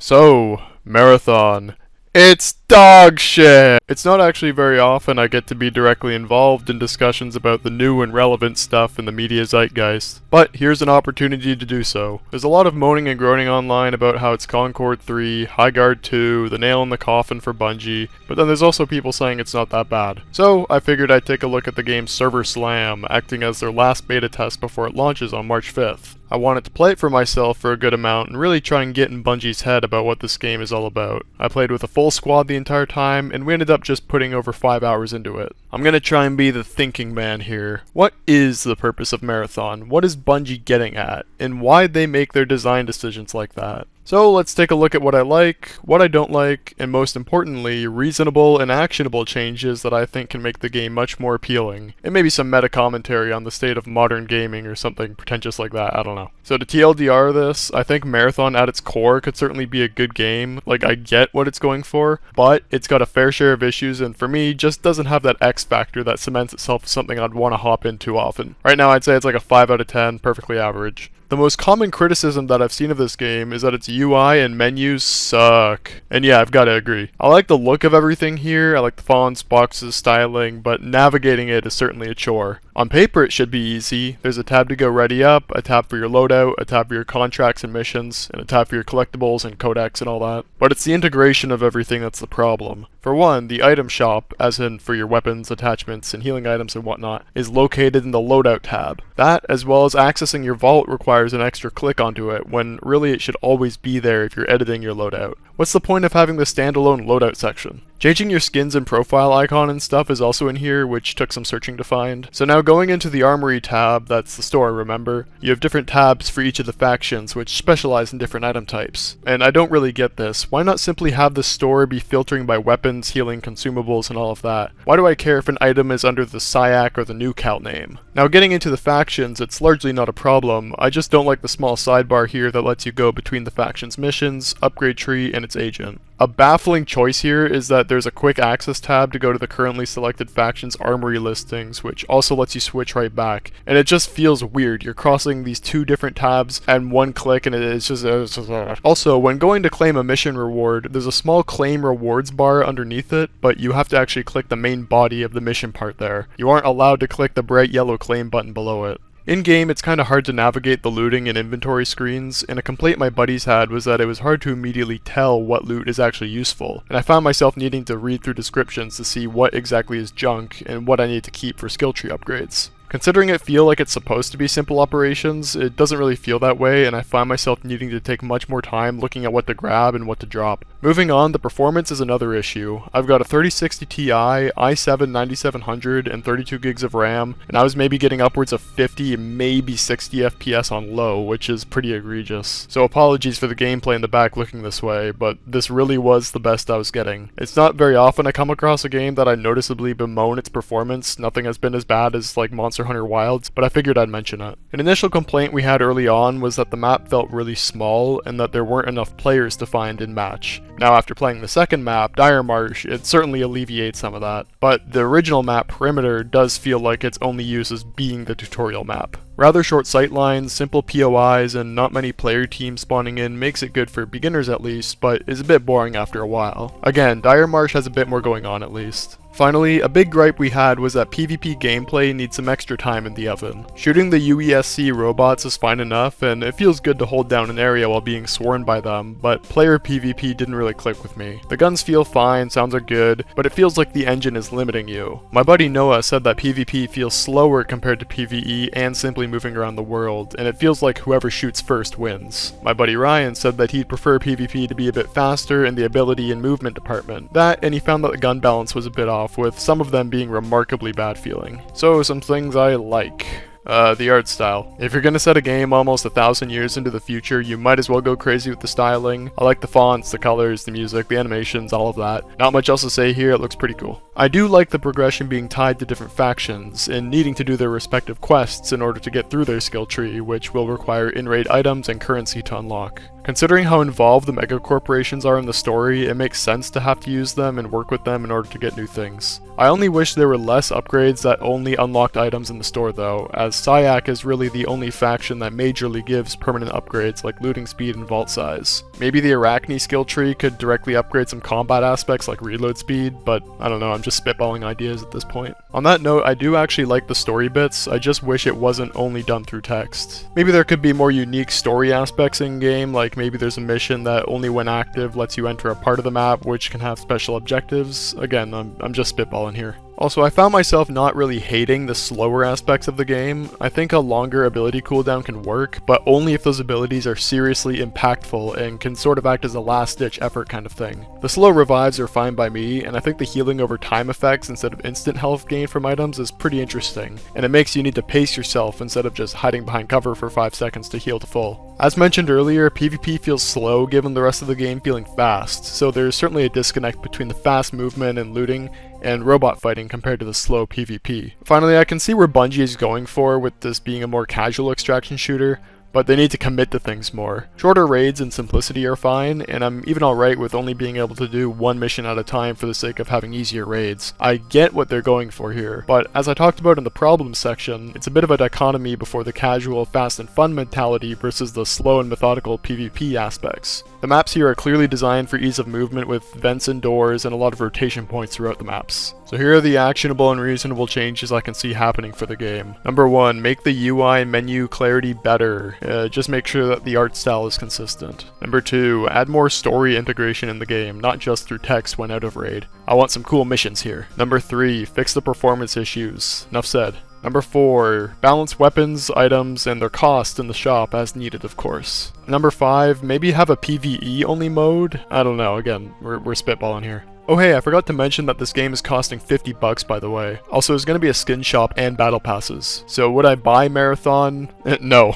So, MIDathon. It's dog shit! It's not actually very often I get to be directly involved in discussions about the new and relevant stuff in the media zeitgeist, but here's an opportunity to do so. There's a lot of moaning and groaning online about how it's Concord 3, Highguard 2, the nail in the coffin for Bungie, but then there's also people saying it's not that bad. So, I figured I'd take a look at the game's server slam, acting as their last beta test before it launches on March 5th. I wanted to play it for myself for a good amount and really try and get in Bungie's head about what this game is all about. I played with a full squad the entire time, and we ended up just putting over 5 hours into it. I'm gonna try and be the thinking man here. What is the purpose of MIDathon? What is Bungie getting at? And why'd they make their design decisions like that? So let's take a look at what I like, what I don't like, and most importantly, reasonable and actionable changes that I think can make the game much more appealing. And maybe some meta commentary on the state of modern gaming or something pretentious like that, I don't know. So to TLDR this, I think MIDathon at its core could certainly be a good game. Like, I get what it's going for, but it's got a fair share of issues and for me, just doesn't have that X factor that cements itself as something I'd want to hop in too often. Right now I'd say it's like a 5 out of 10, perfectly average. The most common criticism that I've seen of this game is that its UI and menus suck. And yeah, I've got to agree. I like the look of everything here, I like the fonts, boxes, styling, but navigating it is certainly a chore. On paper it should be easy. There's a tab to go ready up, a tab for your loadout, a tab for your contracts and missions, and a tab for your collectibles and codex and all that. But it's the integration of everything that's the problem. For one, the item shop, as in for your weapons, attachments, and healing items and whatnot, is located in the loadout tab. That, as well as accessing your vault, requires an extra click onto it, when really it should always be there if you're editing your loadout. What's the point of having the standalone loadout section? Changing your skins and profile icon and stuff is also in here, which took some searching to find. So now going into the armory tab, that's the store, remember? You have different tabs for each of the factions, which specialize in different item types. And I don't really get this. Why not simply have the store be filtering by weapons, healing, consumables, and all of that? Why do I care if an item is under the SIAC or the new cal name? Now getting into the factions, it's largely not a problem. I just don't like the small sidebar here that lets you go between the faction's missions, upgrade tree, and its agent. A baffling choice here is that there's a quick access tab to go to the currently selected faction's armory listings, which also lets you switch right back. And it just feels weird. You're crossing these two different tabs and one click and it's just Also, when going to claim a mission reward, there's a small claim rewards bar underneath it, but you have to actually click the main body of the mission part there. You aren't allowed to click the bright yellow claim button below it. In-game, it's kinda hard to navigate the looting and inventory screens, and a complaint my buddies had was that it was hard to immediately tell what loot is actually useful, and I found myself needing to read through descriptions to see what exactly is junk and what I need to keep for skill tree upgrades. Considering it feel like it's supposed to be simple operations, it doesn't really feel that way, and I find myself needing to take much more time looking at what to grab and what to drop. Moving on, the performance is another issue. I've got a 3060 Ti, i7 9700, and 32 gigs of RAM, and I was maybe getting upwards of 50, maybe 60 FPS on low, which is pretty egregious. So apologies for the gameplay in the back looking this way, but this really was the best I was getting. It's not very often I come across a game that I noticeably bemoan its performance. Nothing has been as bad as like Monster Hunter Wilds, but I figured I'd mention it. An initial complaint we had early on was that the map felt really small and that there weren't enough players to find in match. Now after playing the second map, Dire Marsh, it certainly alleviates some of that, but the original map, Perimeter, does feel like its only use as being the tutorial map. Rather short sightlines, simple POIs, and not many player teams spawning in makes it good for beginners at least, but is a bit boring after a while. Again, Dire Marsh has a bit more going on at least. Finally, a big gripe we had was that PvP gameplay needs some extra time in the oven. Shooting the UESC robots is fine enough, and it feels good to hold down an area while being swarmed by them, but player PvP didn't really click with me. The guns feel fine, sounds are good, but it feels like the engine is limiting you. My buddy Noah said that PvP feels slower compared to PvE and simply moving around the world, and it feels like whoever shoots first wins. My buddy Ryan said that he'd prefer PvP to be a bit faster in the ability and movement department. That, and he found that the gun balance was a bit off, with some of them being remarkably bad feeling. So some things I like. The art style. If you're gonna set a game almost 1,000 years into the future, you might as well go crazy with the styling. I like the fonts, the colors, the music, the animations, all of that. Not much else to say here, it looks pretty cool. I do like the progression being tied to different factions, and needing to do their respective quests in order to get through their skill tree, which will require in-raid items and currency to unlock. Considering how involved the mega corporations are in the story, it makes sense to have to use them and work with them in order to get new things. I only wish there were less upgrades that only unlocked items in the store though, as Syak is really the only faction that majorly gives permanent upgrades like looting speed and vault size. Maybe the Arachne skill tree could directly upgrade some combat aspects like reload speed, but I don't know, I'm just spitballing ideas at this point. On that note, I do actually like the story bits, I just wish it wasn't only done through text. Maybe there could be more unique story aspects in-game, like maybe there's a mission that only when active lets you enter a part of the map which can have special objectives. Again, I'm just spitballing here. Also, I found myself not really hating the slower aspects of the game. I think a longer ability cooldown can work, but only if those abilities are seriously impactful and can sort of act as a last-ditch effort kind of thing. The slow revives are fine by me, and I think the healing over time effects instead of instant health gain from items is pretty interesting, and it makes you need to pace yourself instead of just hiding behind cover for 5 seconds to heal to full. As mentioned earlier, PvP feels slow given the rest of the game feeling fast, so there's certainly a disconnect between the fast movement and looting and robot fighting compared to the slow PvP. Finally, I can see where Bungie is going for with this being a more casual extraction shooter, but they need to commit to things more. Shorter raids and simplicity are fine, and I'm even alright with only being able to do one mission at a time for the sake of having easier raids. I get what they're going for here, but as I talked about in the problems section, it's a bit of a dichotomy before the casual, fast and fun mentality versus the slow and methodical PvP aspects. The maps here are clearly designed for ease of movement with vents and doors and a lot of rotation points throughout the maps. So here are the actionable and reasonable changes I can see happening for the game. Number 1, make the UI and menu clarity better. Just make sure that the art style is consistent. Number 2, add more story integration in the game, not just through text when out of raid. I want some cool missions here. Number 3, fix the performance issues. Enough said. Number 4, balance weapons, items, and their cost in the shop as needed, of course. Number 5, maybe have a PvE only mode? I don't know, again, we're spitballing here. Oh hey, I forgot to mention that this game is costing $50 by the way. Also, there's gonna be a skin shop and battle passes. So would I buy MIDathon? No.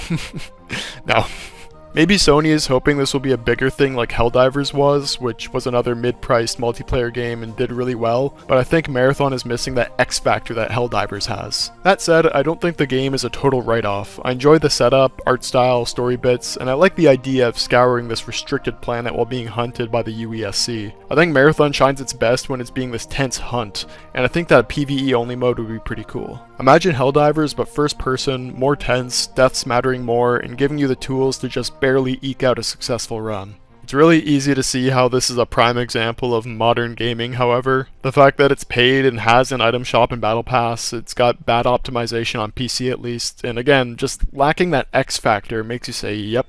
No. Maybe Sony is hoping this will be a bigger thing like Helldivers was, which was another mid-priced multiplayer game and did really well, but I think MIDathon is missing that X factor that Helldivers has. That said, I don't think the game is a total write-off. I enjoy the setup, art style, story bits, and I like the idea of scouring this restricted planet while being hunted by the UESC. I think MIDathon shines its best when it's being this tense hunt, and I think that a PvE only mode would be pretty cool. Imagine Helldivers but first person, more tense, deaths mattering more, and giving you the tools to just barely eke out a successful run. It's really easy to see how this is a prime example of modern gaming, however. The fact that it's paid and has an item shop and battle pass, it's got bad optimization on PC at least, and again, just lacking that X factor makes you say, yep,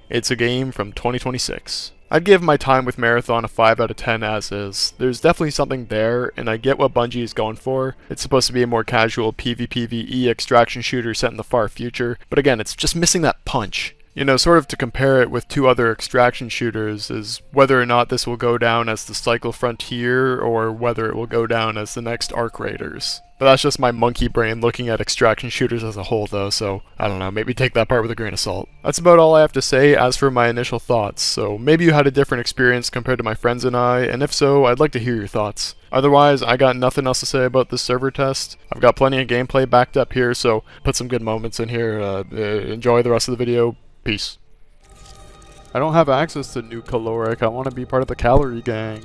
it's a game from 2026. I'd give my time with MIDathon a 5 out of 10 as is. There's definitely something there, and I get what Bungie is going for. It's supposed to be a more casual PvPvE extraction shooter set in the far future, but again, it's just missing that punch. You know, sort of to compare it with 2 other extraction shooters is whether or not this will go down as the Cycle Frontier or whether it will go down as the next Arc Raiders. But that's just my monkey brain looking at extraction shooters as a whole though, so I don't know, maybe take that part with a grain of salt. That's about all I have to say as for my initial thoughts, so maybe you had a different experience compared to my friends and I, and if so, I'd like to hear your thoughts. Otherwise, I got nothing else to say about this server test. I've got plenty of gameplay backed up here, so put some good moments in here. Enjoy the rest of the video. Peace. I don't have access to new caloric. I want to be part of the calorie gang.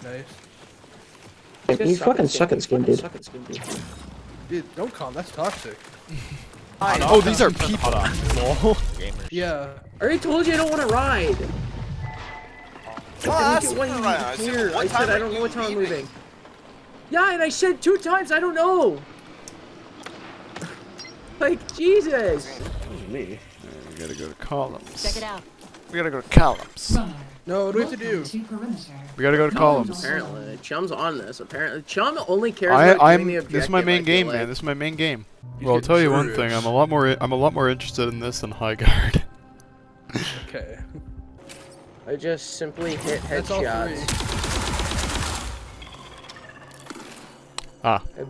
Nice. You fucking suck at skin, dude. Dude, don't call him. That's toxic. Oh, these are people. Lol. Yeah. I already told you I don't want to ride. Oh, Here, I said I don't know what time I'm moving. Yeah, and I said 2 times I don't know. Like, Jesus. That was me. We gotta go to columns. Check it out. We gotta go to columns. No, what do we have to do? We gotta go to columns. Apparently, Chum's on this. Apparently, Chum only cares about doing the objective. This is my main I game, feel man. like. This is my main game. He's Well, I'll tell you one getting thing. I'm a lot more interested in this than Highguard. Okay. I just simply hit That's all headshots. three. Ah. I